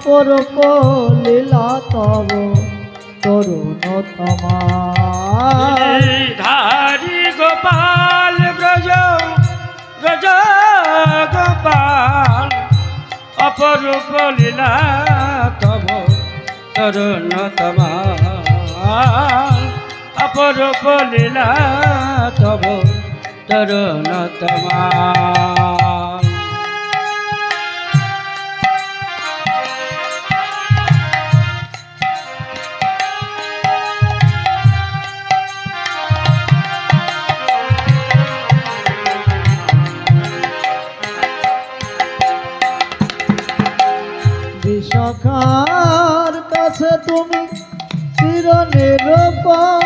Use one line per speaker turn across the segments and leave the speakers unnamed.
অপরূপ লীলা তব তরুণতমাল।
ধারি গোপাল ব্রজ ব্রজ গোপাল অপরূপ লীলা তব তরুণতমাল। অপরূপ লীলা তব তরুণতমাল।
বিশাখার কাছে তুমি চিরনিরূপম,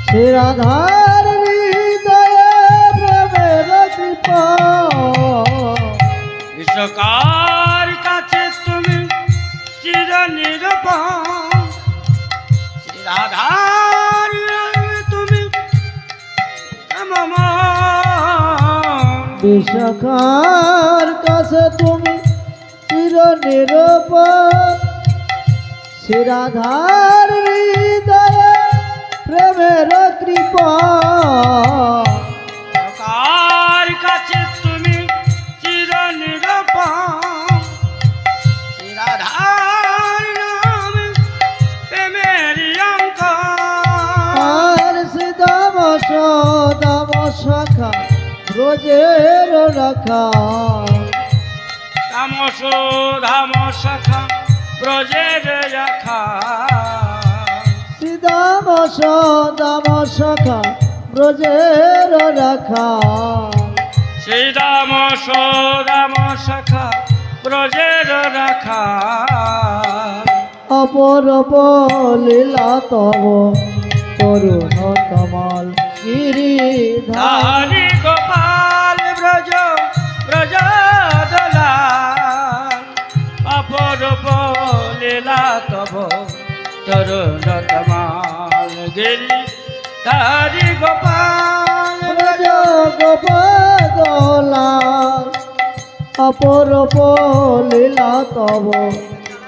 শ্রী রাধার হৃদয়ে প্রেমের কৃপা।
বিশ্বকার কাছে তুমি চিরনিরূপম, শ্রী রাধার তুমি মম।
বিশাখার কাছে তুমি চিরনিরূপম, শ্রী রাধার হৃদয়ে প্রেমের কৃপা।
কার কাছে তুমি চিরনিরূপম, শ্রী রাধার নামে প্রেমের অঙ্ক।
আর শ্রী দাম সদাম শাখা ব্রজের রাখা,
তামস ধাম শাখা ব্রজের রাখা।
শ্রী দাম সদাম শাখা ব্রজের রাখা।
শ্রীরাম সদাম শাখা ব্রজের রাখা।
অপরূপ লীলা তব তরুণতমাল। গিরিধার
ধারি গোপাল ব্রজ ব্রজ দোলাল অপরূপ লীলা তব তরুণতমাল। গিরি ধারি গোপাল
ব্রজ গোপদলাল, অপরূপ লীলা তব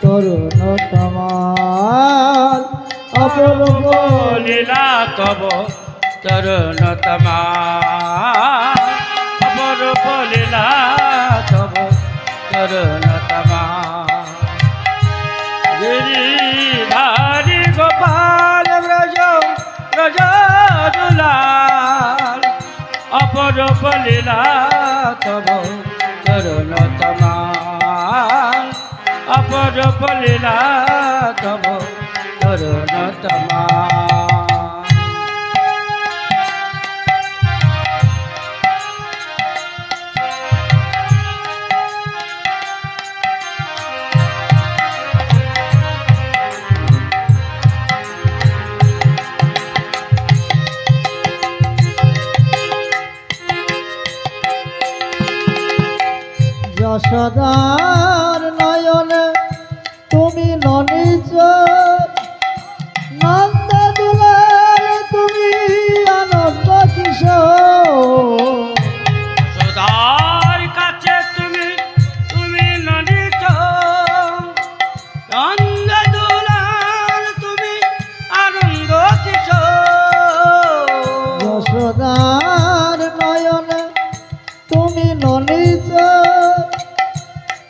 তরুণতমাল। অপরূপ
লীলা তব তরুণতমাল। অপরূপ লীলা তব তরুণতমাল। গিরিধারি গোপাল ব্রজ ব্রজ দুলাল অপরূপ লীলা তব তরুণতমাল। অপরূপ লীলা তব তরুণতমাল।
যশোদার নয়নে তুমি ননিচ, নন্দ দুলাল তুমি আনন্দ কিশোর।
যশোদার কাছে তুমি তুমি নন্দিত, নন্দ দুলাল তুমি আনন্দ কিশোর।
যশোদার নয়নে তুমি ননিচ,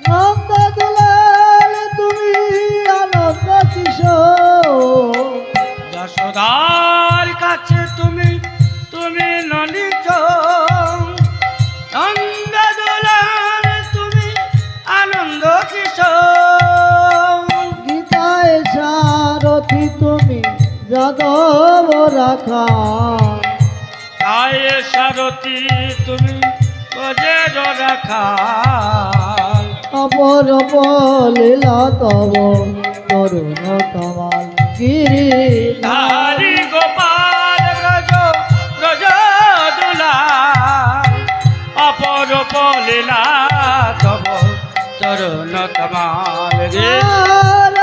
নন্দ দুলাল তুমি আনন্দ কিশোর।
যশোদার কাছে তুমি তুমি নন্দিত, নন্দ দুলাল তুমি আনন্দ কিশোর।
গীতায় সারথি তুমি যাদব রাখা,
তাই সারথি তুমি ব্রজের রাখা।
অপরূপ লীলা তব তরুণতমাল। গিরিধারি
ধারি গোপাল ব্রজ ব্রজ দুলাল অপরূপ লীলা তব তরুণতমাল।
আর